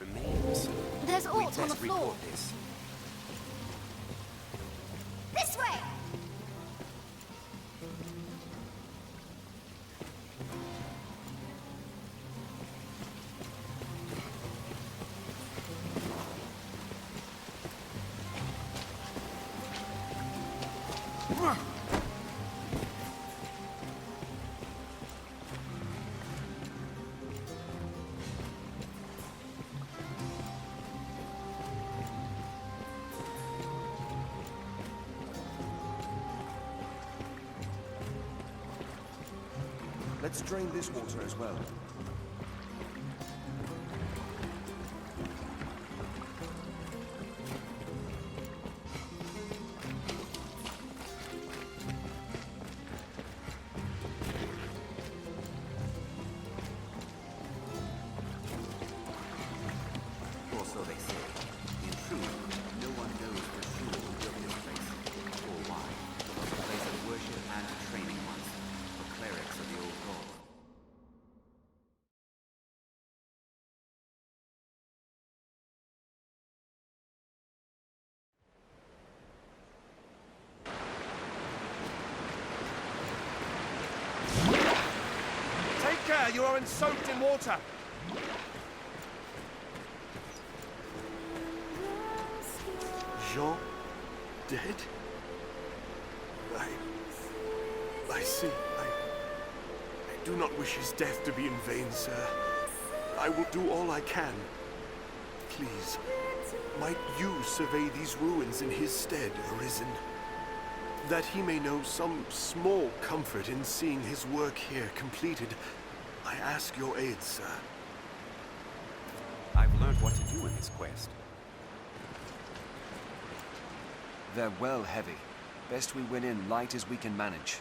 Remains. There's We aught on the best floor. report this. This way! Let's drain this water as well. Or so they say. In truth, no one knows for sure who built this place, or why. It was a place of worship and training once, for clerics of the old gods. Take care, you are soaked in water. Jean? Dead? I see. I do not wish his death to be in vain, sir. I will do all I can. Please, might you survey these ruins in his stead, Arisen? That he may know some small comfort in seeing his work here completed, I ask your aid, sir. I've learned what to do in this quest. They're well heavy. Best we went in light as we can manage.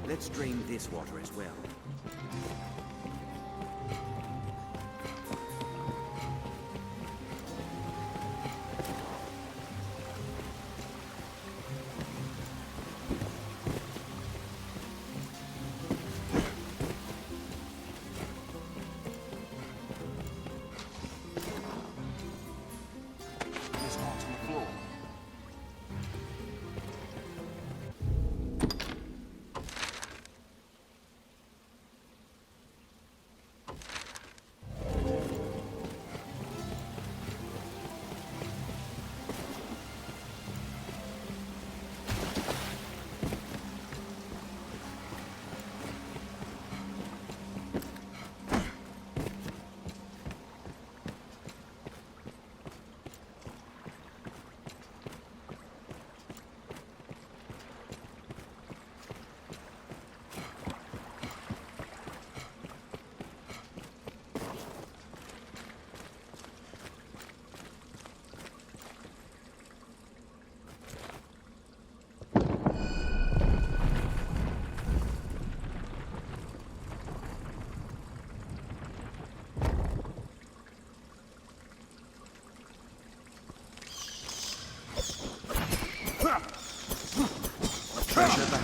Let's drain this water as well. There's not on the floor.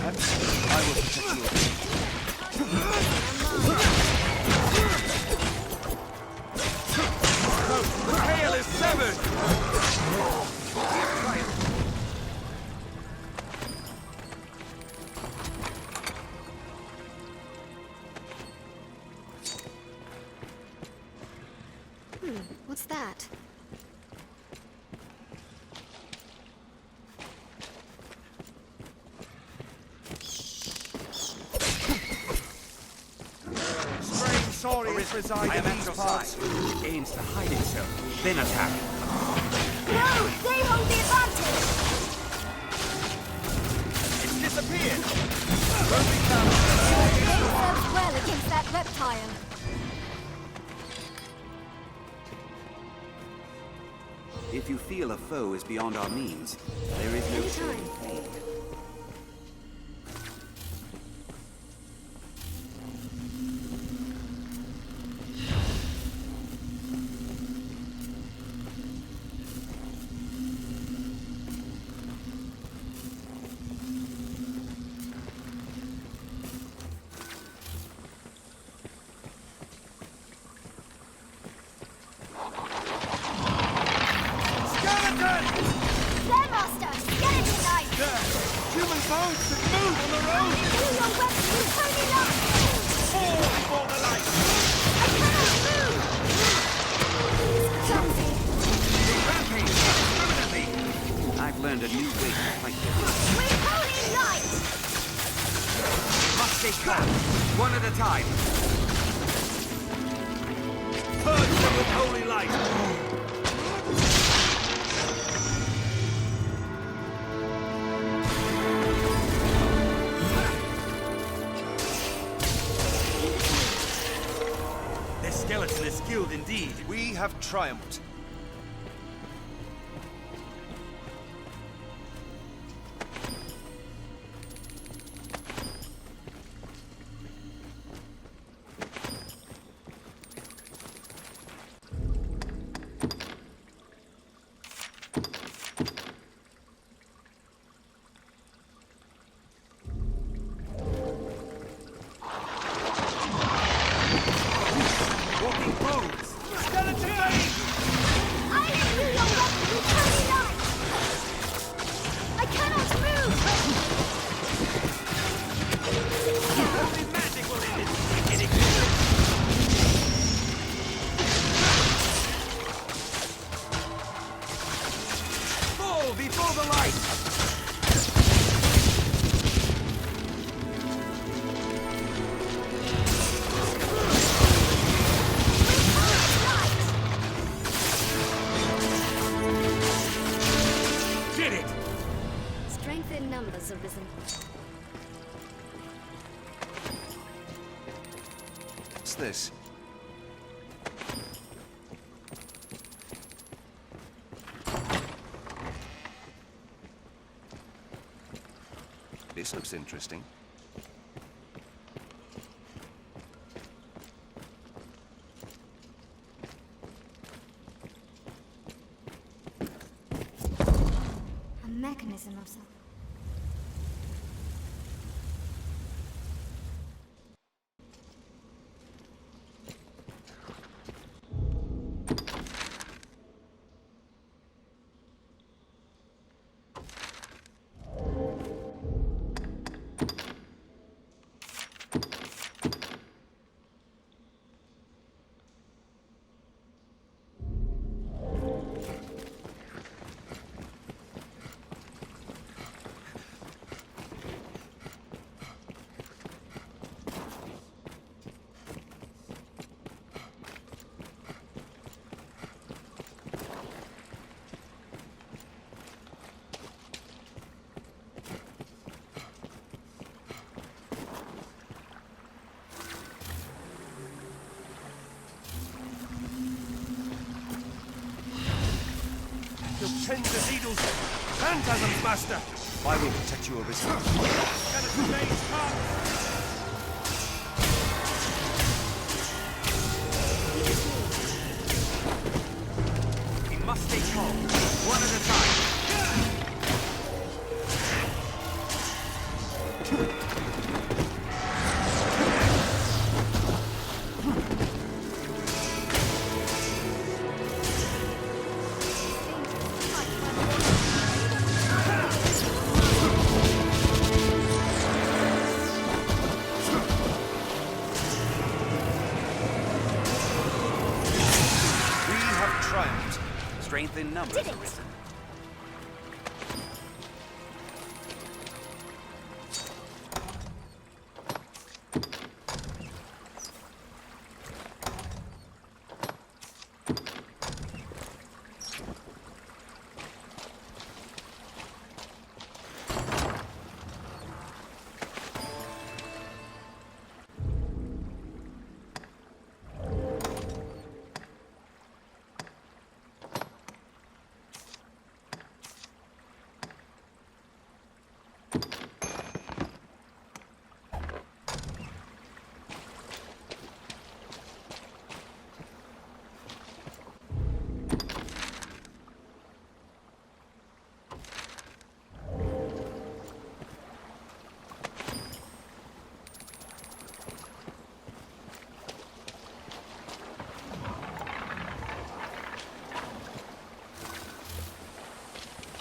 I will protect you. The tail is severed! What's that? Strange saurians reside in these parts. Gains to hide itself, then attack. No! They hold the advantage! It's disappeared! It serves well against that reptile. If you feel a foe is beyond our means, there is no shame in fleeing. There, Master! Skeleton knife! Human bones that move on their own! Do your weapon, you tiny lump! Fall before the light! I cannot move! Clumsy! Rampage! Permanently! I've learned a new way to fight this. With holy light! Must stay calm, one at a time. Purge them with holy light! This skeleton is skilled indeed. We have triumphed. Walking bones! Skeleton vein! I am you, your weapon, you tiny light! I cannot move! Only magic will end it! It exists! Fall before the light! Did it! Strength in numbers, Arisen. What's this? This looks interesting. A mechanism of some. You'll tend the needles! Phantasms, Master! I will protect you, Arisen. Skeleton veins come! We must stay calm, one at a time. triumphed. Strength in numbers, Did it. Arisen.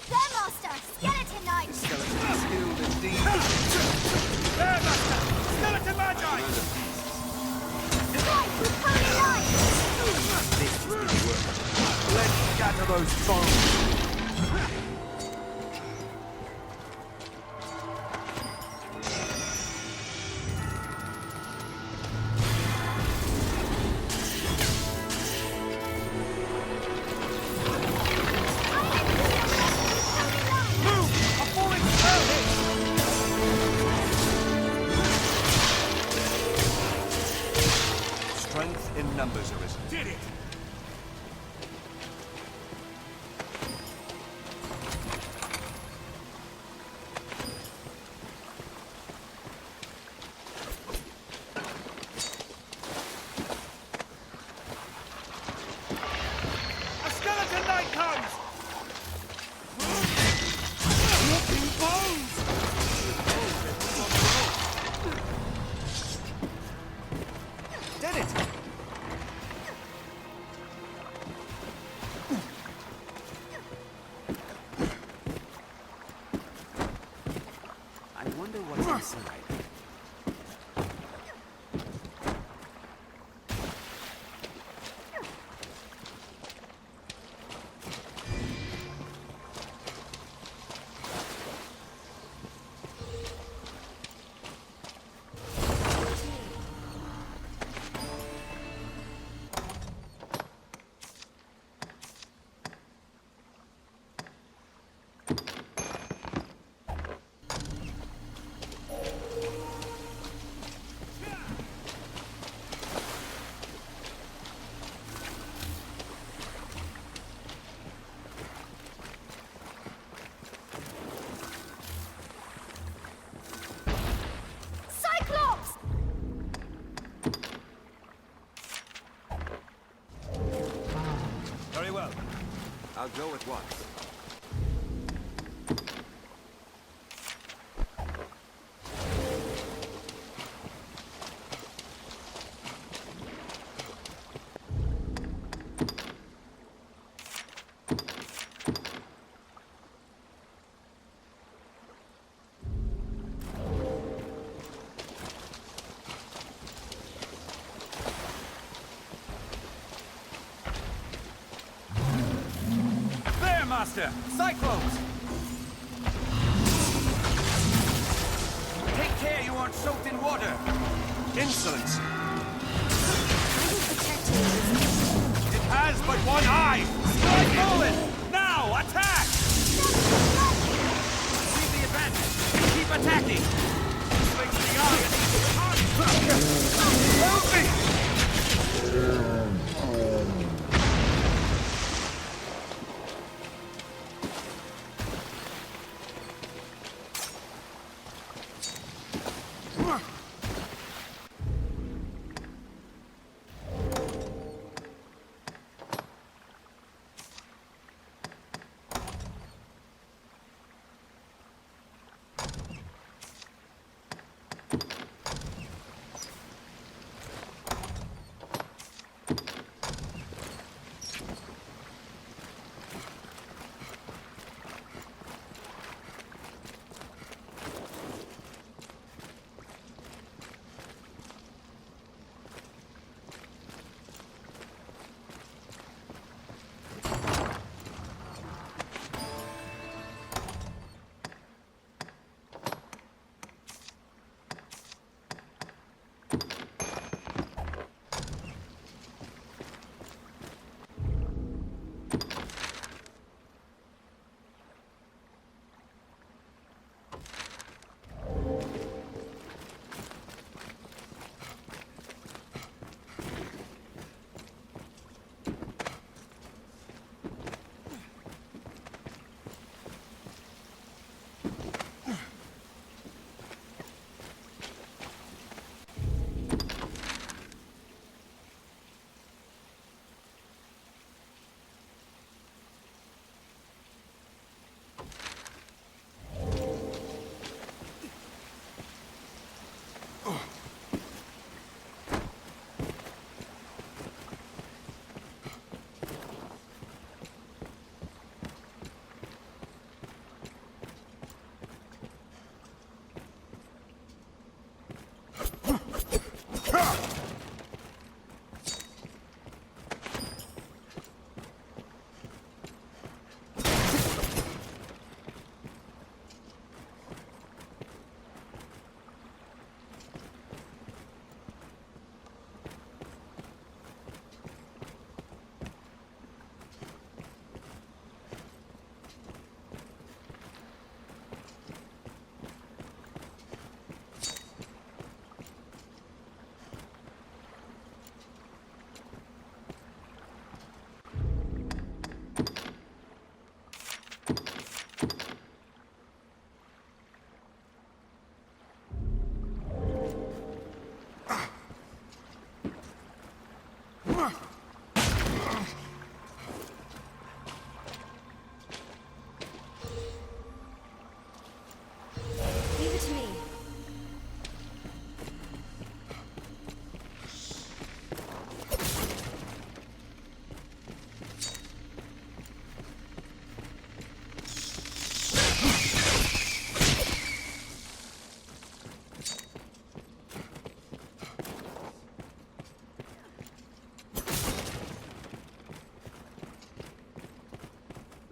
There, Master! Skeleton Knight! Skeleton skilled indeed. There, Master! Skeleton Magi! Strike with Holy Light! Let's scatter those bones. Move! A falling spell hit! Strength in numbers, Arisen. Did it! A skeleton knight comes! Walking bones! Did it! I wonder what's inside. Cyclops! Very well. I'll go at once. There, Master! Cyclones! Take care you aren't soaked in water! Insolence! I will protect you. It has but one eye! Strike forward! Now, attack! Leave the advantage! Keep attacking! Swing the eye and help me!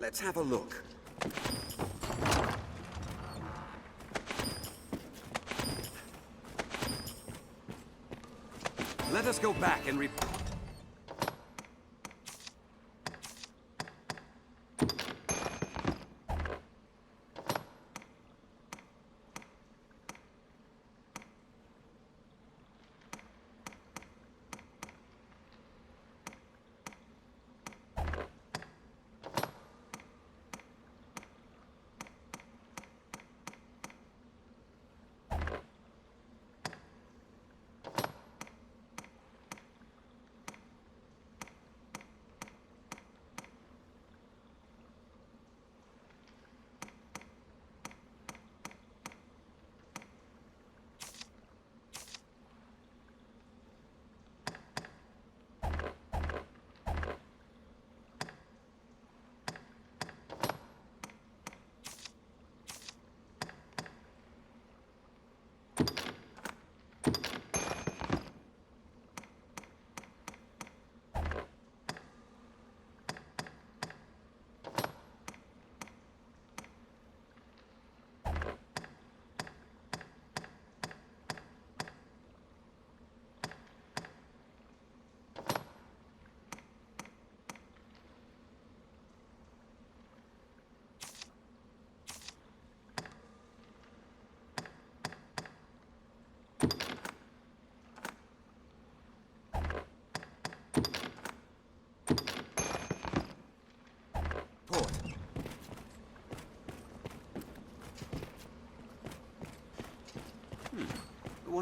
Let's have a look. Let us go back and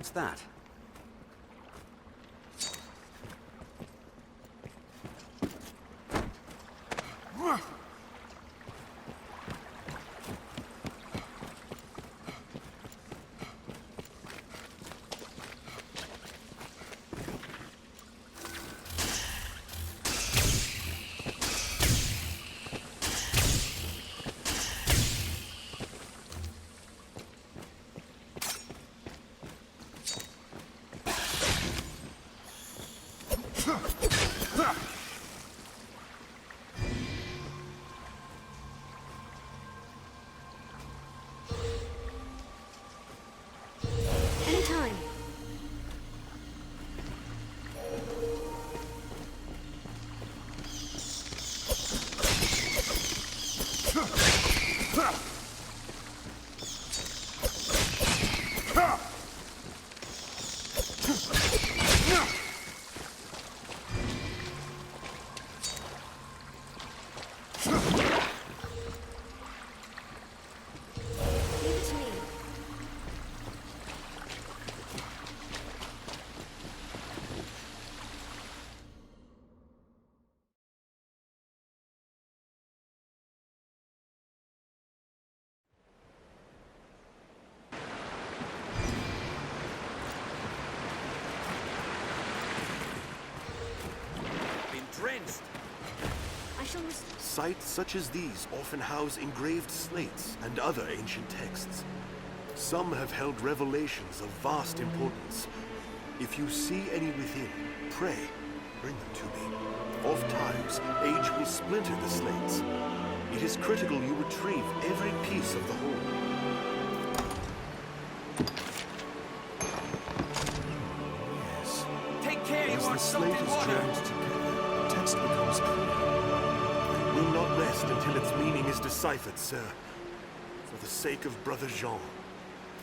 what's that? Anytime. Leave it to me. Been drenched. I shall Sites such as these often house engraved slates and other ancient texts. Some have held revelations of vast importance. If you see any within, pray, bring them to me. Oft-times, age will splinter the slates. It is critical you retrieve every piece of the whole. Yes. Take care, you As are the soaked slate in is water. jammed together, the text becomes clear. It will not rest until its meaning is deciphered, sir. For the sake of Brother Jean,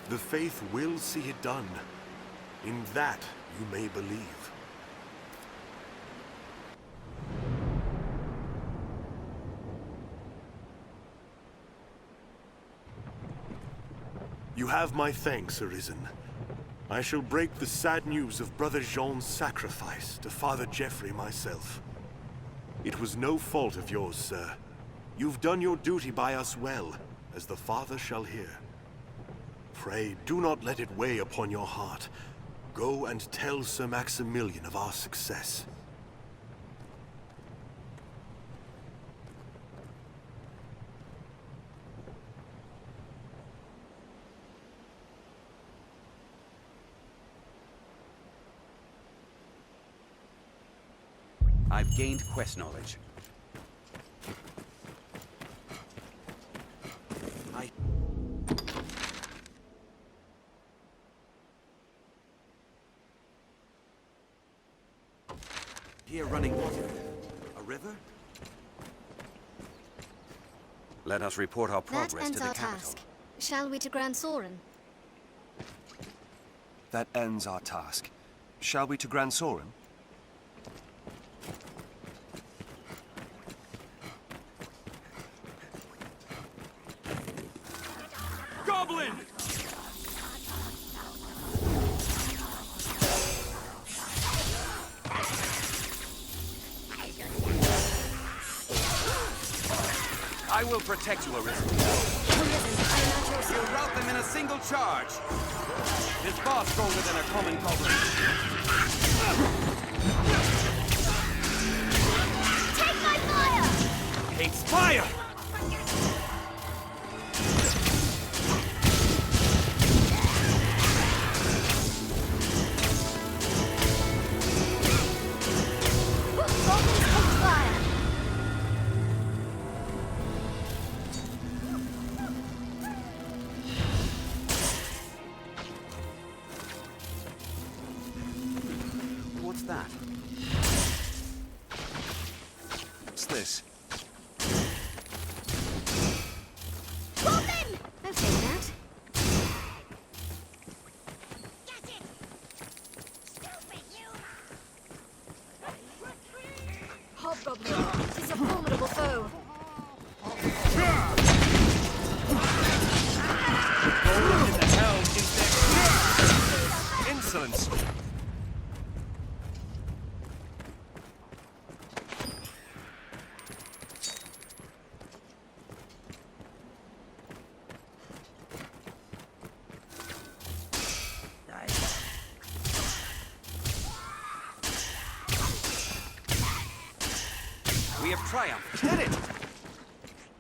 the faith will see it done. In that you may believe. You have my thanks, Arisen. I shall break the sad news of Brother Jean's sacrifice to Father Geoffrey myself. It was no fault of yours, sir. You've done your duty by us well, as the Father shall hear. Pray, do not let it weigh upon your heart. Go and tell Sir Maximilian of our success. I've gained quest knowledge. Here running water. A river? Let us report our That progress ends to the our capital. task. Shall we to Grand Soren? That ends our task. Shall we to Grand Soren? Goblin! I will protect you, Arisen. We'll rout them in a single charge. This far stronger than a common goblin. Take my fire! Hates fire! Goblins take fire! What's that? What's this? Goblin! I've seen that. Hobgoblin, it is a formidable foe. What in the hell is there? Insolence! We have triumphed. Get it!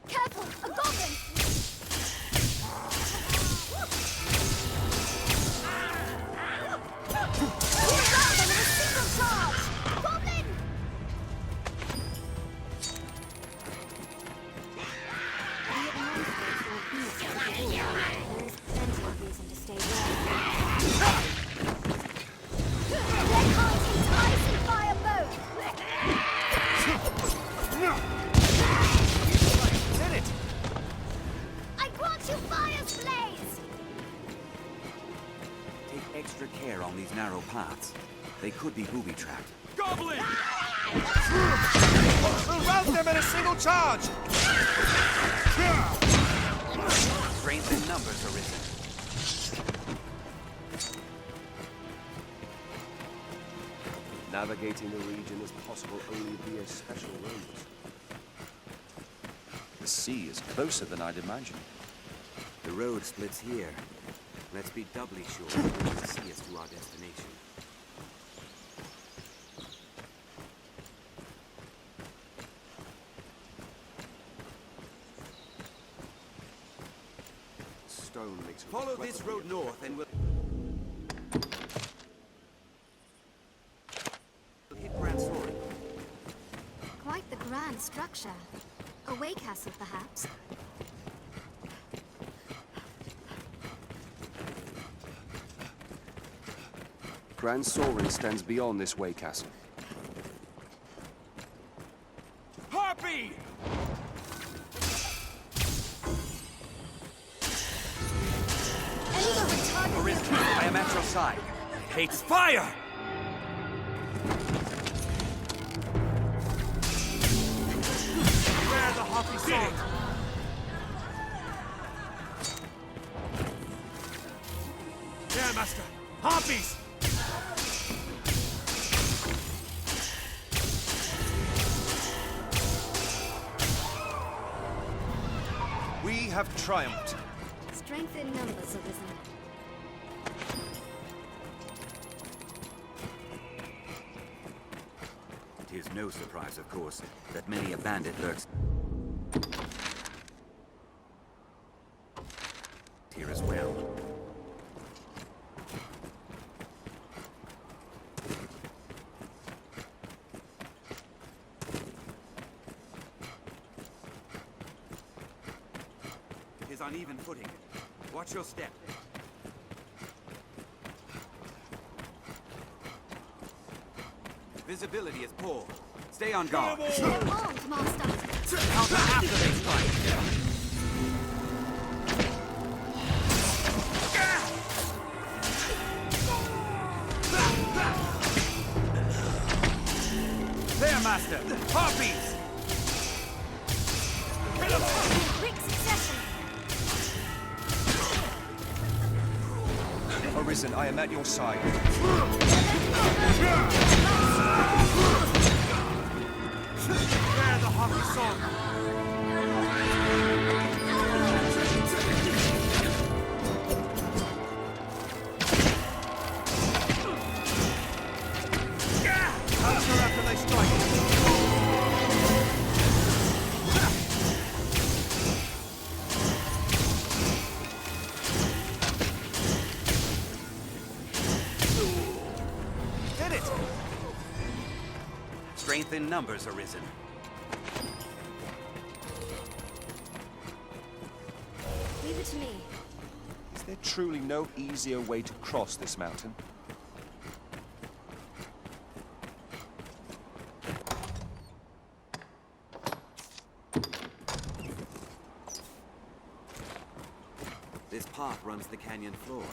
Careful, a goblin! We'll rout them in a single charge! Goblin! There is plenty of reason to stay there. Let Arsen's ice and fire both! Did it! I grant you fire's blaze! Take extra care on these narrow paths. They could be booby-trapped. Goblin! We'll rout them in a single charge! Strength in numbers, Arisen. Navigating the region is possible only via special roads. The sea is closer than I'd imagined. The road splits here. Let's be doubly sure that we can see us to our destination. Stone makes it Follow this road north and we'll hit Grand Soren. Quite the grand structure. A way castle, perhaps. Grand Soren stands beyond this way castle. Harpy! Any retarded Arisen, I am at your side. Hates fire! Where are the Harpy song? Yeah, Master. Harpies! We have triumphed. Strength in numbers, Arisen. It is no surprise, of course, that many a bandit lurks here as well. is on even footing. Watch your step. Visibility is poor. Stay on guard. They're armed, Master. Counter after they strike. There, Master! Harpies! Quick succession. Arisen, I am at your side. There, the Harpy song! Counter after they strike! Did it! Strength in numbers, Arisen. Leave it to me. Is there truly no easier way to cross this mountain? This path runs the canyon floor.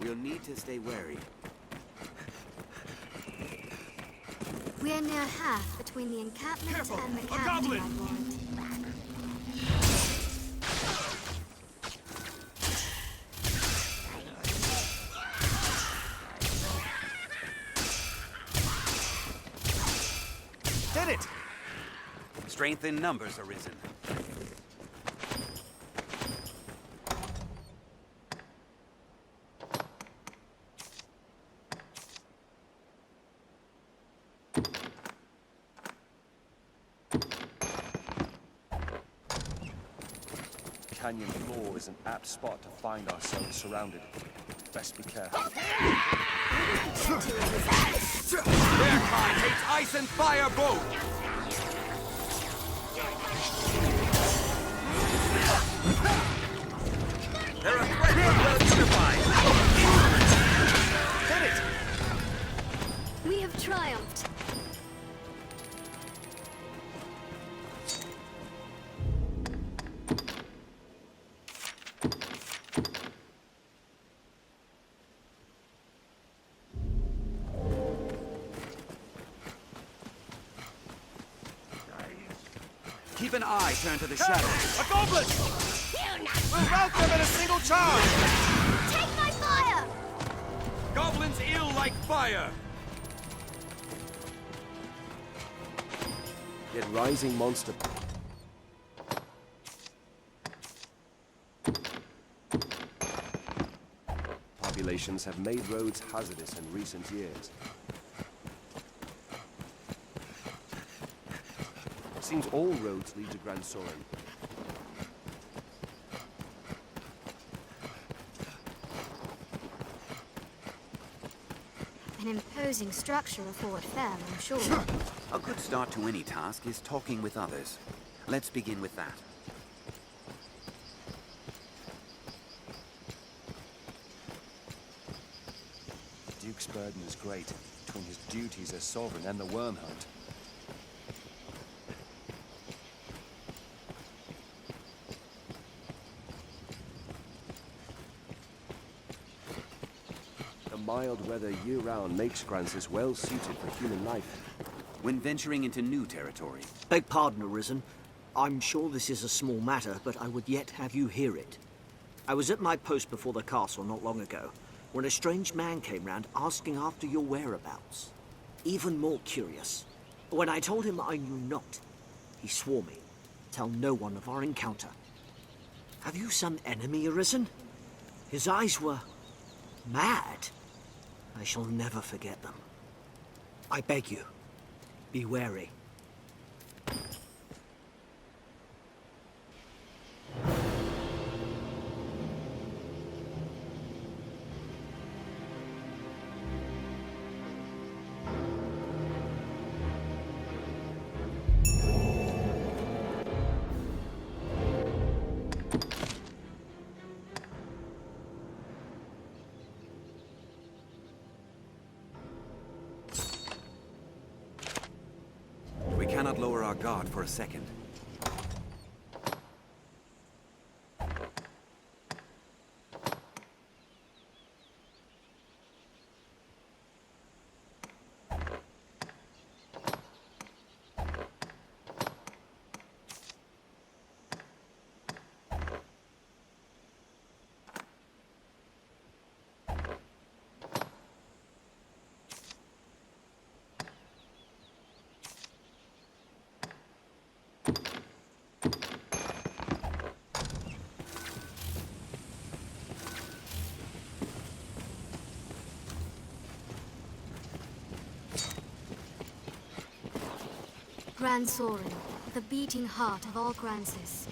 We'll need to stay wary. We're near half between the encampment and the A cavern, goblin! I warrant. Did it! Strength in numbers, Arisen. Canyon floor is an apt spot to find ourselves surrounded. Best be careful. Their kind hates ice and fire both! They're a threat but well unified! Did it! We have triumphed. Keep an eye turned to the shadows. A goblin! Move out them in a single charge! Take my fire! Goblins ill like fire! Yet rising monster. Populations have made roads hazardous in recent years. Seems all roads lead to Grand Soren. An imposing structure of Fort Fair, I'm sure. A good start to any task is talking with others. Let's begin with that. The Duke's burden is great, between his duties as sovereign and the worm hunt. The mild weather year-round makes Grancis well suited for human life. When venturing into new territory, Beg pardon, Arisen. I'm sure this is a small matter, but I would yet have you hear it. I was at my post before the castle not long ago, when a strange man came round asking after your whereabouts. Even more curious, when I told him I knew not, he swore me, tell no one of our encounter. Have you some enemy, Arisen? His eyes were mad. I shall never forget them. I beg you, be wary. lower our guard for a second. Grand Sorin, the beating heart of all Grances.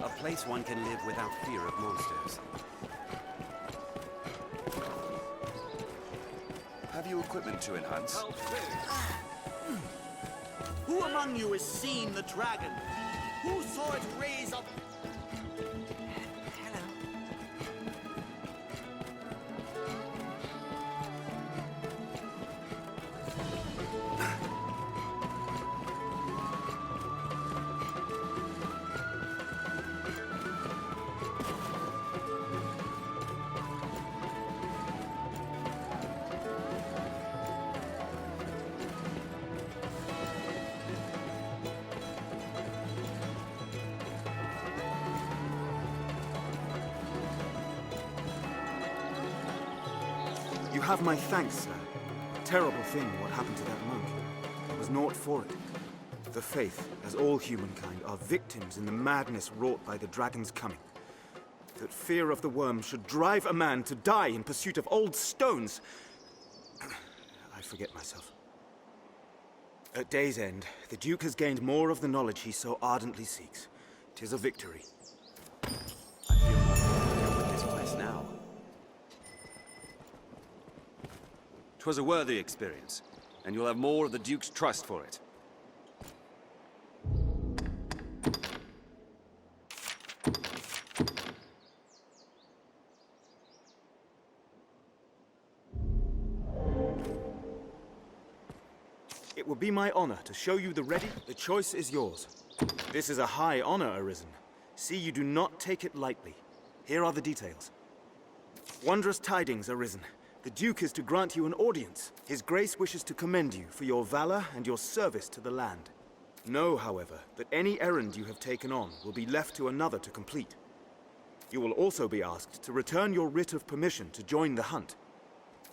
A place one can live without fear of monsters. Have you equipment to enhance? Who among you has seen the dragon? Who saw it raise up? You have my thanks, sir. Terrible thing what happened to that monk. There was naught for it. The Faith, as all humankind, are victims in the madness wrought by the dragon's coming. That fear of the worm should drive a man to die in pursuit of old stones. I forget myself. At day's end, the Duke has gained more of the knowledge he so ardently seeks. 'Tis a victory. I feel more familiar with this place now. 'Twas a worthy experience, and you'll have more of the Duke's trust for it. It will be my honor to show you the ready. The choice is yours. This is a high honor, Arisen. See you do not take it lightly. Here are the details. Wondrous tidings, Arisen. The Duke is to grant you an audience. His Grace wishes to commend you for your valor and your service to the land. Know, however, that any errand you have taken on will be left to another to complete. You will also be asked to return your writ of permission to join the hunt.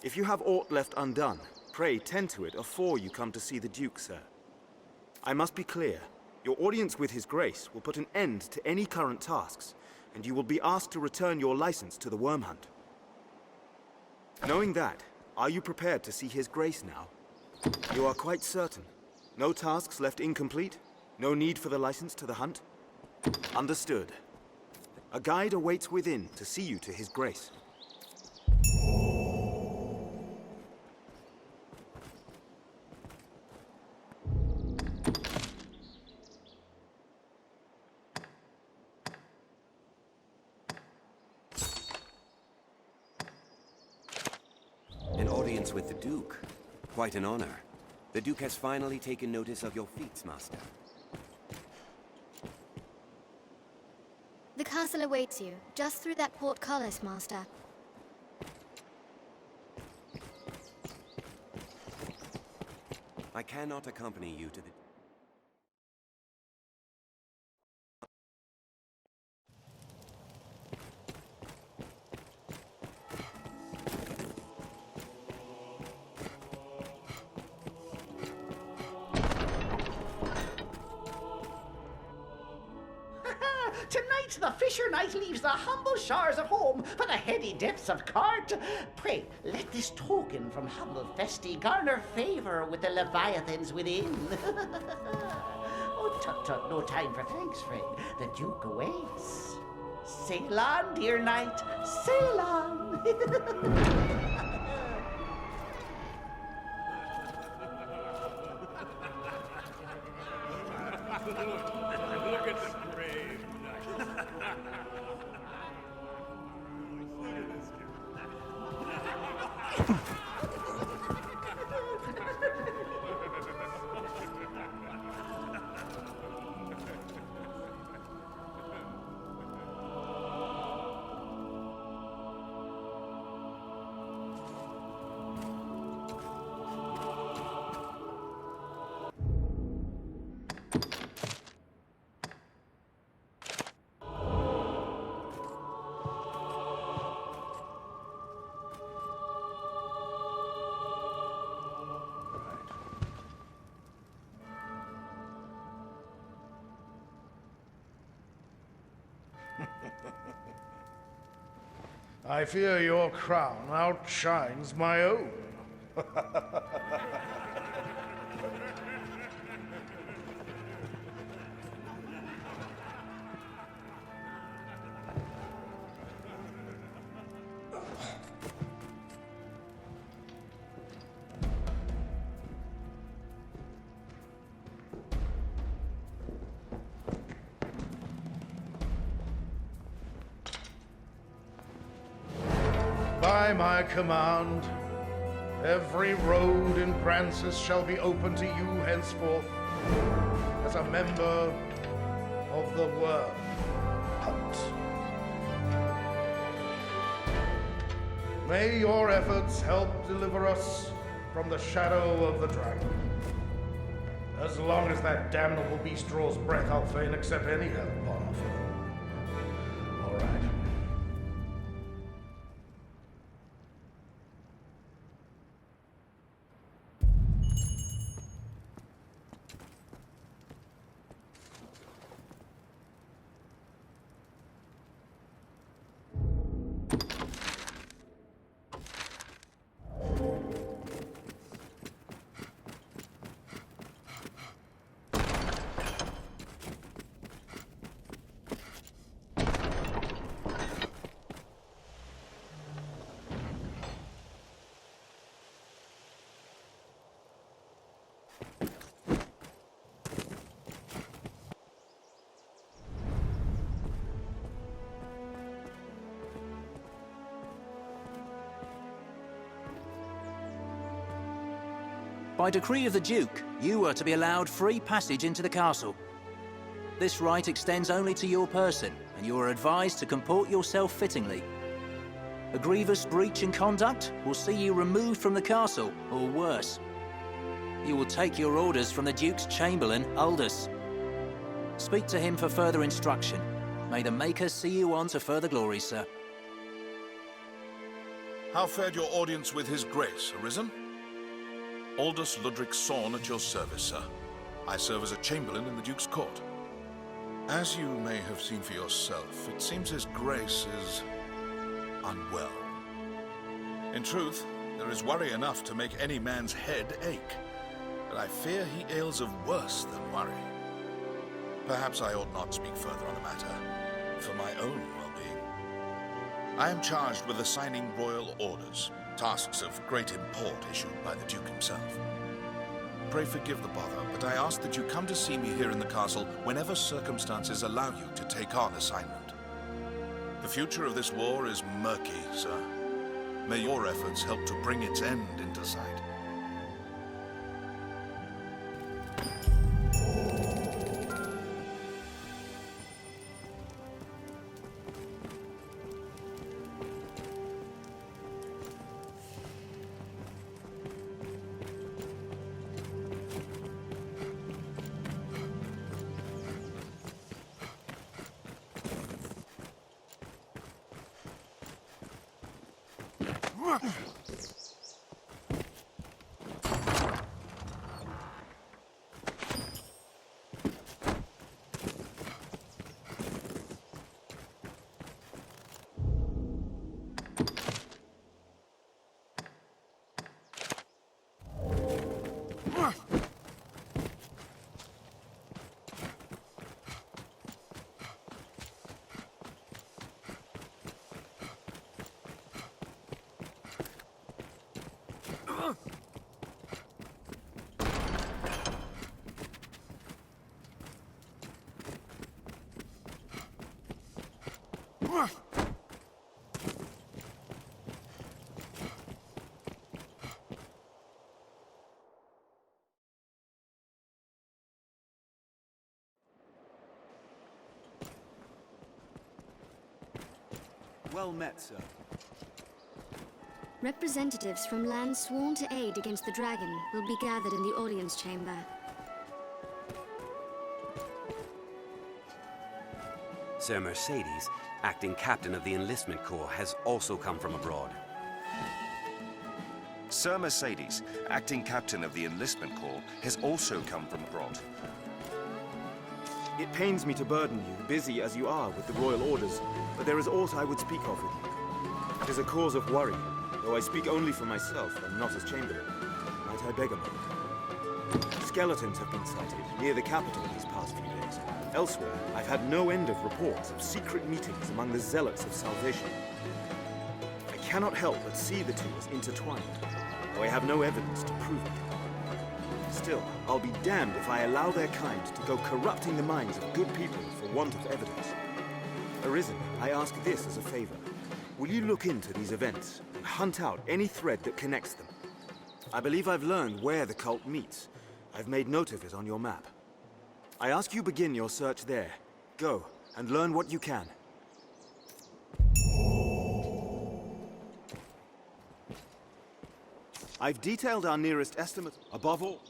If you have aught left undone, pray tend to it afore you come to see the Duke, sir. I must be clear. Your audience with His Grace will put an end to any current tasks, and you will be asked to return your license to the worm hunt. Knowing that, are you prepared to see His Grace now? You are quite certain? No tasks left incomplete? No need for the license to the hunt? Understood. A guide awaits within to see you to His Grace. An audience with the Duke. Quite an honor. The Duke has finally taken notice of your feats, Master. The castle awaits you, just through that portcullis, Master. I cannot accompany you to the... Tonight the fisher knight leaves the humble shores of home for the heady depths of court. Pray, let this token from humble Festi garner favour with the leviathans within. Oh, tut tut, no time for thanks, friend. The Duke awaits. Sail on, dear knight, sail on. Look at the brave knight. I fear your crown outshines my own. By my command, every road in Francis shall be open to you henceforth as a member of the Worm Hunt. May your efforts help deliver us from the shadow of the dragon. As long as that damnable beast draws breath, I'll fain accept any help on offer. All right. By decree of the Duke, you are to be allowed free passage into the castle. This right extends only to your person, and you are advised to comport yourself fittingly. A grievous breach in conduct will see you removed from the castle, or worse. You will take your orders from the Duke's Chamberlain, Aldous. Speak to him for further instruction. May the Maker see you on to further glories, sir. How fared your audience with His Grace, Arisen? Aldous Ludric Sorn at your service, sir. I serve as a Chamberlain in the Duke's court. As you may have seen for yourself, it seems His Grace is unwell. In truth, there is worry enough to make any man's head ache. But I fear he ails of worse than worry. Perhaps I ought not speak further on the matter, for my own well-being. I am charged with assigning royal orders, tasks of great import issued by the Duke himself. Pray forgive the bother, but I ask that you come to see me here in the castle whenever circumstances allow you to take on assignment. The future of this war is murky, sir. May your efforts help to bring its end into sight. Well met, sir. Representatives from lands sworn to aid against the dragon will be gathered in the audience chamber. Sir Mercedes, acting captain of the enlistment corps, has also come from abroad. Sir Mercedes, acting captain of the enlistment corps, has also come from abroad. It pains me to burden you, busy as you are with the royal orders, but there is aught I would speak of with you. It is a cause of worry, though I speak only for myself and not as chamberlain. Might I beg a moment? Skeletons have been sighted near the capital these past few days. Elsewhere, I've had no end of reports of secret meetings among the zealots of salvation. I cannot help but see the two as intertwined, though I have no evidence to prove it. Still, I'll be damned if I allow their kind to go corrupting the minds of good people for want of evidence. Arisen, I ask this as a favor. Will you look into these events and hunt out any thread that connects them? I believe I've learned where the cult meets. I've made note of it on your map. I ask you begin your search there. Go, and learn what you can. I've detailed our nearest estimate. Above all,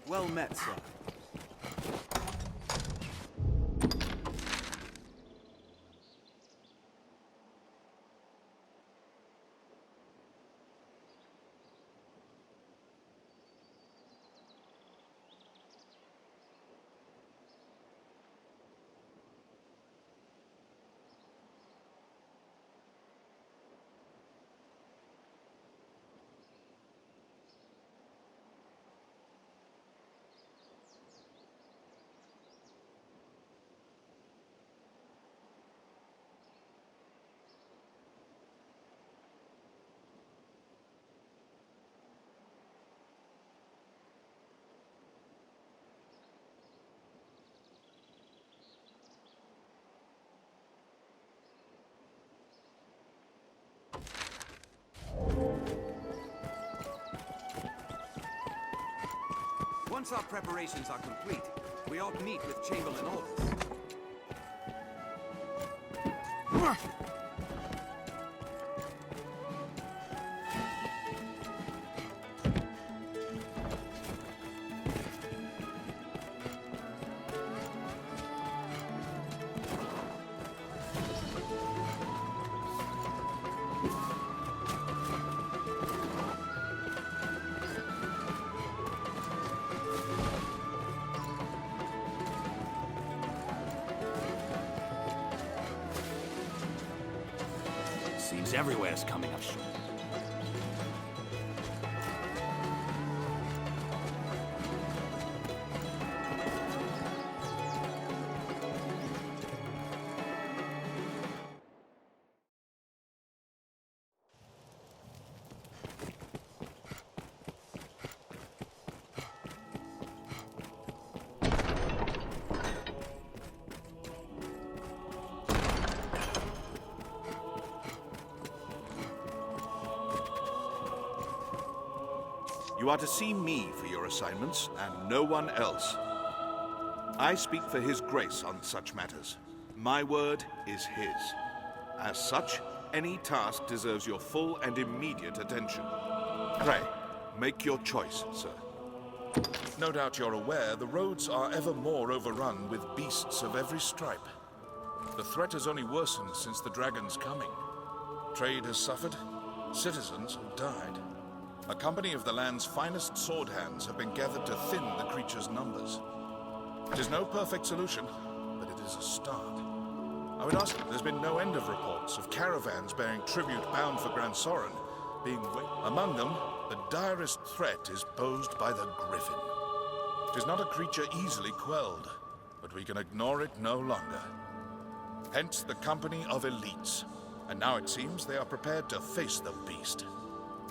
Well met, sir. Once our preparations are complete, we ought meet with Chamberlain Aldous. Seems everywhere's coming up short. You are to see me for your assignments, and no one else. I speak for His Grace on such matters. My word is his. As such, any task deserves your full and immediate attention. Pray, make your choice, sir. No doubt you're aware the roads are ever more overrun with beasts of every stripe. The threat has only worsened since the dragon's coming. Trade has suffered, citizens have died. A company of the land's finest sword hands have been gathered to thin the creature's numbers. It is no perfect solution, but it is a start. I would ask, there's been no end of reports of caravans bearing tribute bound for Grand Soren being among them, the direst threat is posed by the griffin. It is not a creature easily quelled, but we can ignore it no longer. Hence the company of elites, and now it seems they are prepared to face the beast.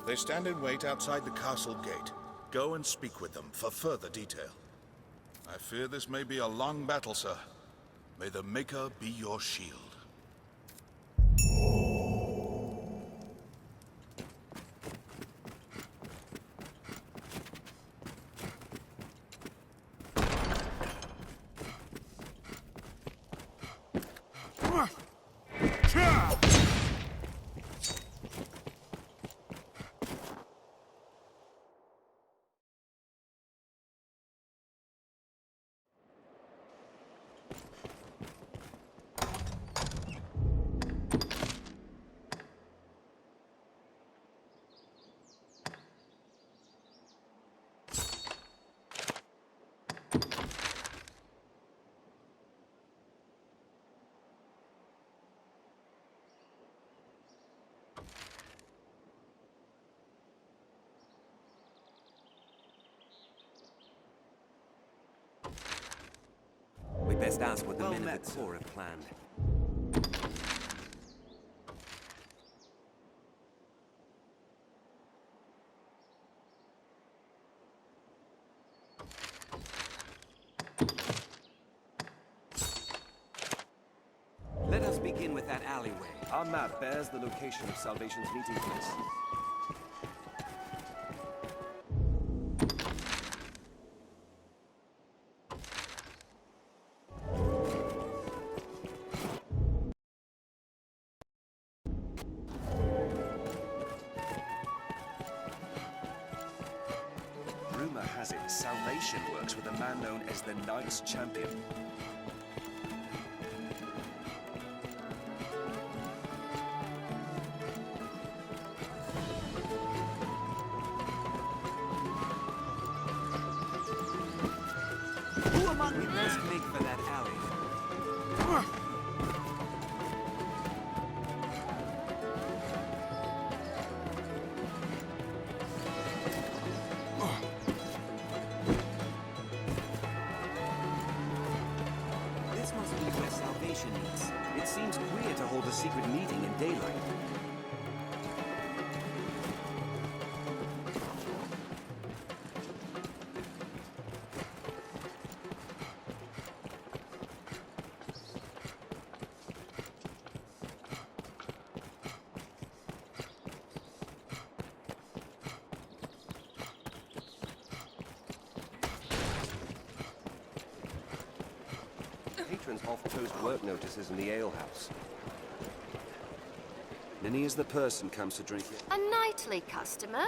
They stand in wait outside the castle gate. Go and speak with them for further detail. I fear this may be a long battle, sir. May the Maker be your shield. We best ask what the men of the Corps have planned. Let us begin with that alleyway. Our map bears the location of Salvation's meeting place. Rumor has it, Salvation works with a man known as the Knight's Champion. Who among you best make for that alley? This must be where Salvation is. It seems queer to hold a secret meeting in daylight. Patrons often post work notices in the alehouse. Many as the person comes to drink it. A nightly customer?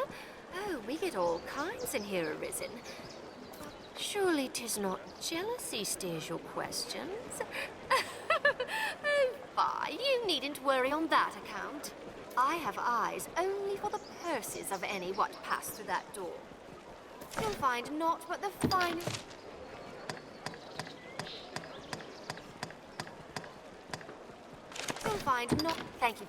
Oh, we get all kinds in here, Arisen. Surely 'tis not jealousy steers your questions? Oh, fie, you needn't worry on that account. I have eyes only for the purses of any what pass through that door. You'll find naught but the finest... You'll find not... Thank you.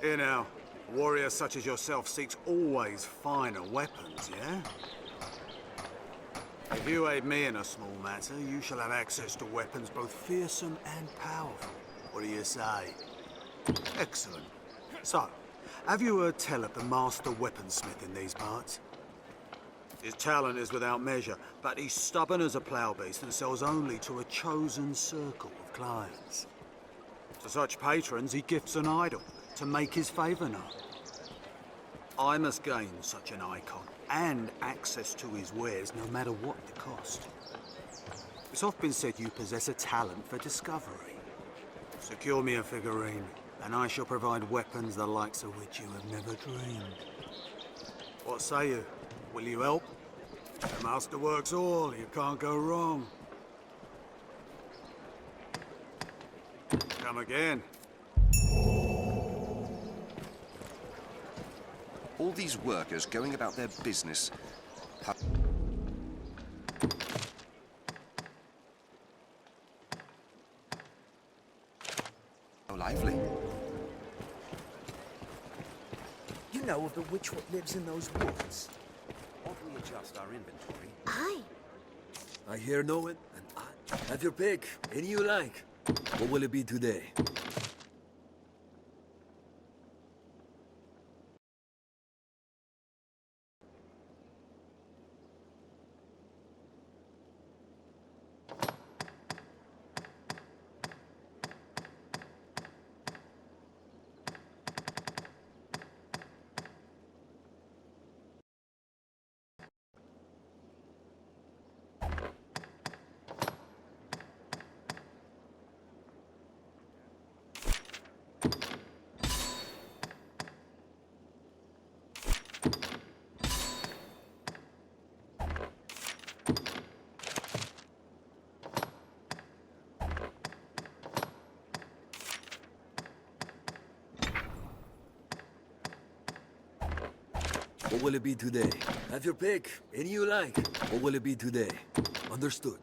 Here now, a warrior such as yourself seeks always finer weapons, yeah? If you aid me in a small matter, you shall have access to weapons both fearsome and powerful. What do you say? Excellent. So, have you heard tell of the master weaponsmith in these parts? His talent is without measure, but he's stubborn as a plough beast and sells only to a chosen circle of clients. To such patrons he gifts an idol to make his favour known. I must gain such an icon and access to his wares no matter what the cost. It's often been said you possess a talent for discovery. Secure me a figurine, and I shall provide weapons the likes of which you have never dreamed. What say you? Will you help? The master works all, you can't go wrong. Come again. All these workers going about their business. How lively. You know of the witch what lives in those woods? Ought we adjust our inventory? Aye. I hear no it, and I have your pick. Any you like. What will it be today? What will it be today? Have your pick. Any you like. What will it be today? Understood.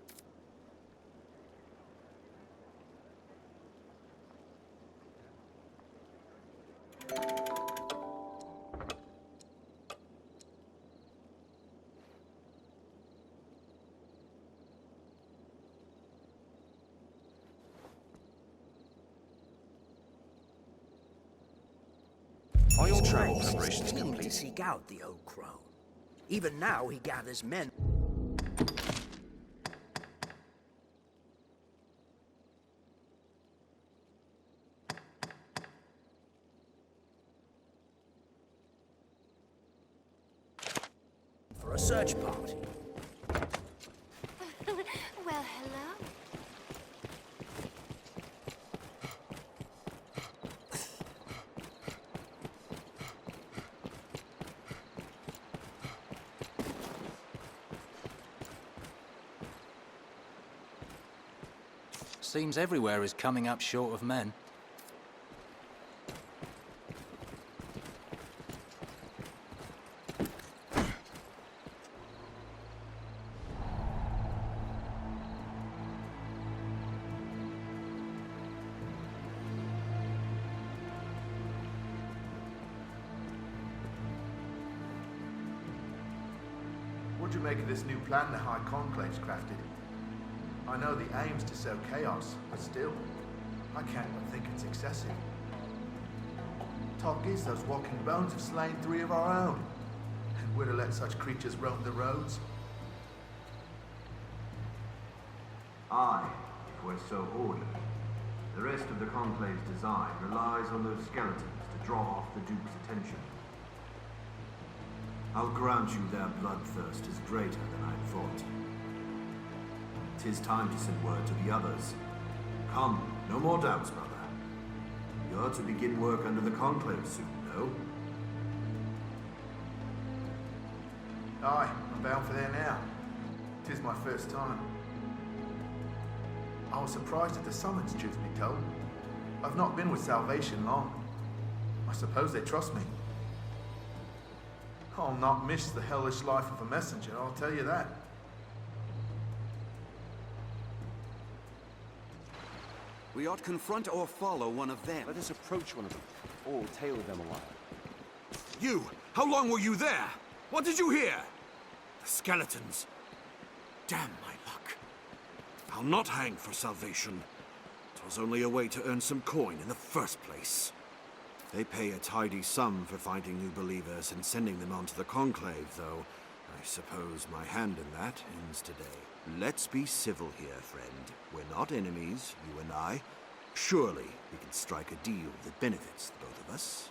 Are your His travel grace is preparations keen complete? to seek out the old crone. Even now he gathers men. For a search party. Well, hello. Seems everywhere is coming up short of men. What do you make of this new plan the High Conclave's crafted? I know the aim's to sow chaos, but still, I can't but think it's excessive. Talk is those walking bones have slain 3 of our own, and we're to let such creatures roam the roads. Aye, if we're so ordered. The rest of the Conclave's design relies on those skeletons to draw off the Duke's attention. I'll grant you their bloodthirst is greater than I thought. 'Tis time to send word to the others. Come, no more doubts, brother. You're to begin work under the Conclave soon, no? Aye, I'm bound for there now. 'Tis my first time. I was surprised at the summons, truth be told. I've not been with Salvation long. I suppose they trust me. I'll not miss the hellish life of a messenger, I'll tell you that. We ought confront or follow one of them. Let us approach one of them, or tail them a while. You! How long were you there? What did you hear? The skeletons. Damn my luck. I'll not hang for salvation. 'Twas only a way to earn some coin in the first place. They pay a tidy sum for finding new believers and sending them on to the Conclave, though I suppose my hand in that ends today. Let's be civil here, friend. We're not enemies, you and I. Surely we can strike a deal that benefits the both of us.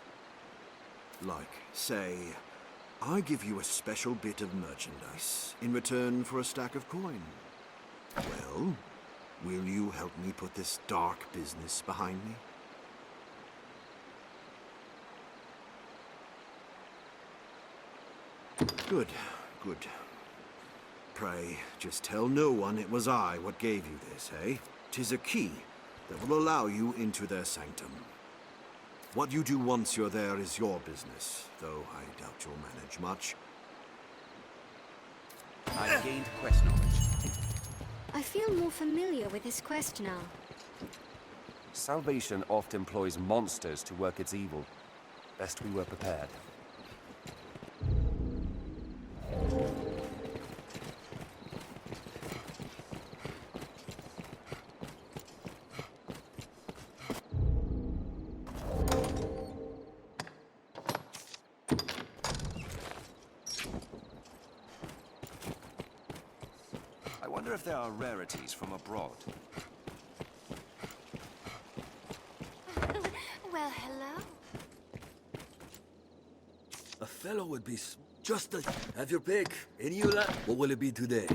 Like, say, I give you a special bit of merchandise in return for a stack of coin. Well, will you help me put this dark business behind me? Good, good. Pray, just tell no one it was I what gave you this, eh? 'Tis a key that will allow you into their sanctum. What you do once you're there is your business, though I doubt you'll manage much. I've gained quest knowledge. I feel more familiar with this quest now. Salvation oft employs monsters to work its evil. Best we were prepared. I wonder if there are rarities from abroad. Well, hello. A fellow would be just a... Have your pick. Any you like. What will it be today?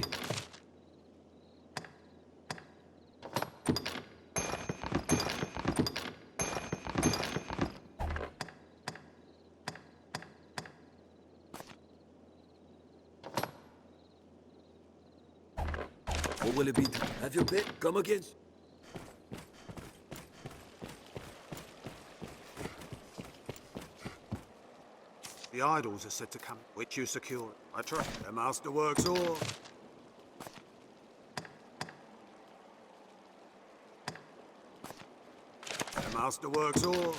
What will it be? Have your pick. Come again. The idols are said to come, which you secure. I trust the master works all. The master works all.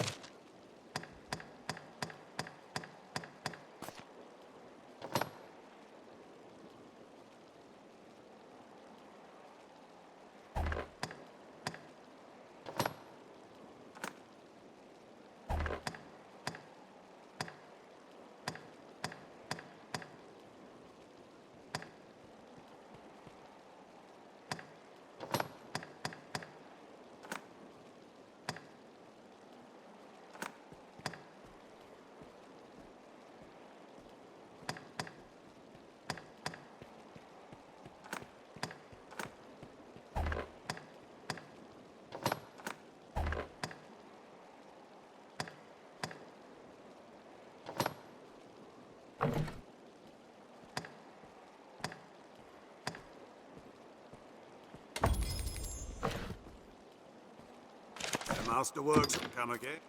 The master works. Come again.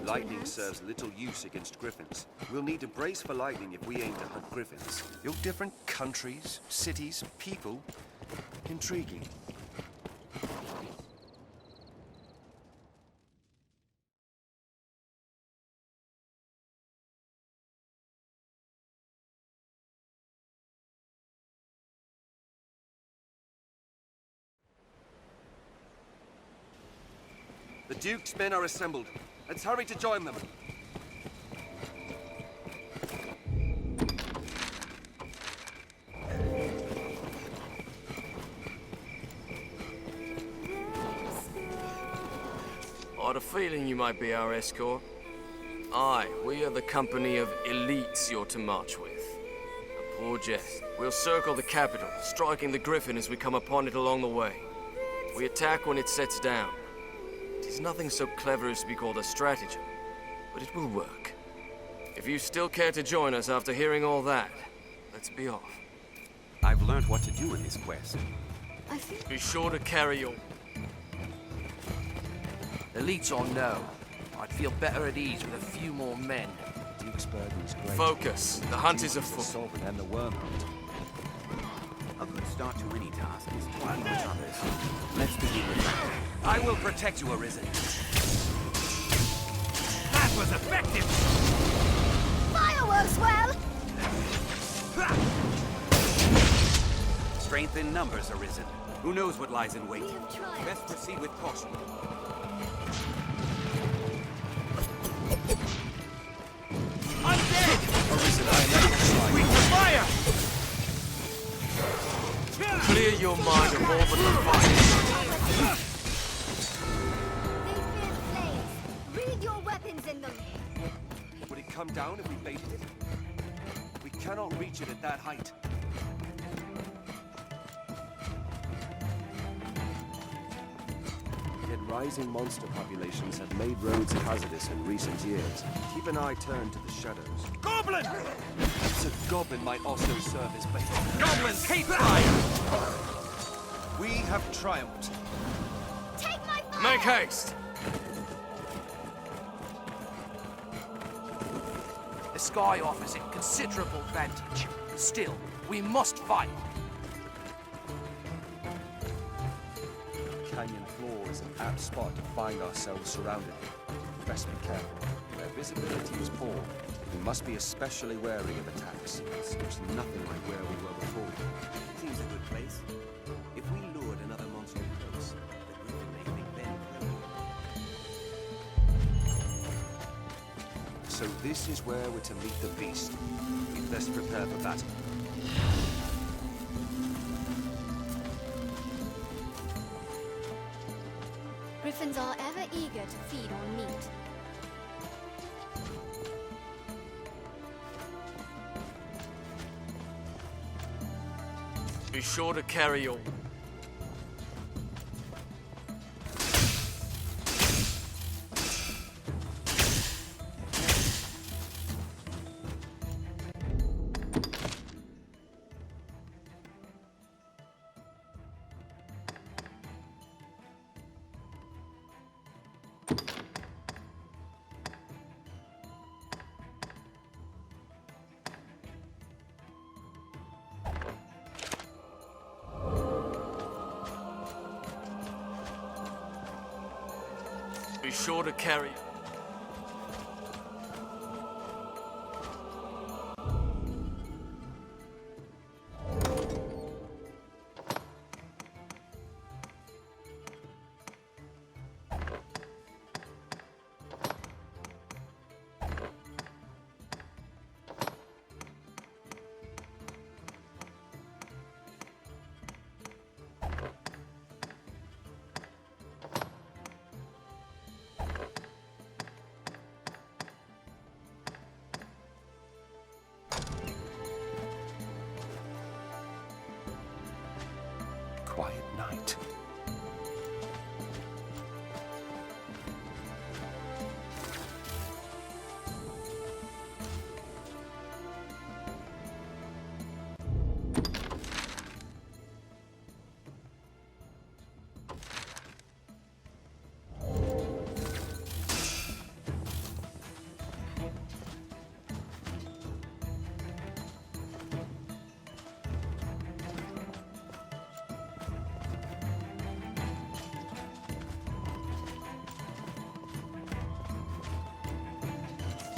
Lightning serves little use against griffins. We'll need to brace for lightning if we aim to hunt griffins. Your different countries, cities, people. Intriguing. The Duke's men are assembled. Let's hurry to join them. I had a feeling you might be our escort. Aye, we are the company of elites you're to march with. A poor jest. We'll circle the capital, striking the griffin as we come upon it along the way. We attack when it sets down. It's nothing so clever as to be called a stratagem, but it will work. If you still care to join us after hearing all that, let's be off. I've learned what to do in this quest. Be sure to carry your... Elites or no, I'd feel better at ease with a few more men. Duke's burden is great. Focus. The hunt is afoot. Solvent and the worm hunt. A good start to any task is to ambush others. Let's begin with that. I will protect you, Arisen. That was effective! Fireworks, well! Strength in numbers, Arisen. Who knows what lies in wait? Best proceed with caution. Undead! Arisen, I am at your side. Weak to fire! Clear your mind of all but the fire. They fear flames. Read your weapons in them. Would it come down if we baited it? We cannot reach it at that height. Yet rising monster populations have made roads hazardous in recent years. Keep an eye turned to the shadows. Goblin! Perhaps a goblin might also serve as bait. Goblins hate fire! We have triumphed. Take my fire! Make haste! The sky offers it considerable advantage. Still, we must fight. Canyon floor is an apt spot to find ourselves surrounded. Best be careful. Where visibility is poor, we must be especially wary of attacks. It's nothing like where we were before. Seems a good place. If we lured another monster close, the griffin may think then. So this is where we're to meet the beast. We'd best prepare for battle. Griffins are ever eager to feed on meat. Be sure to carry your... Be sure to carry... Quiet night.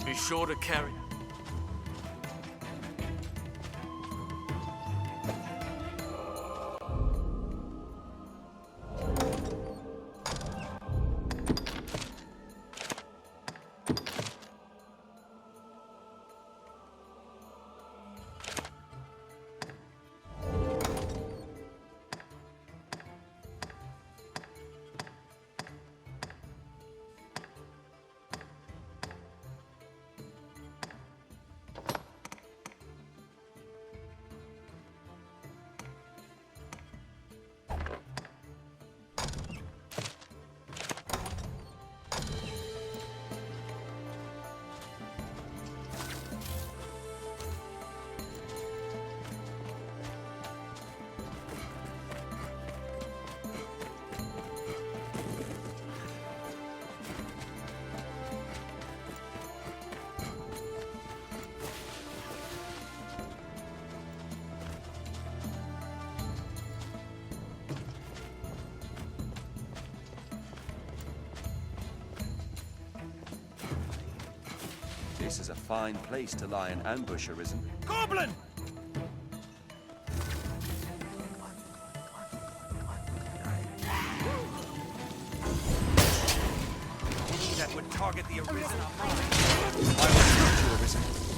Be sure to carry... This is a fine place to lie in ambush, Arisen. Goblin! That would target the Arisen. I will shoot you, Arisen.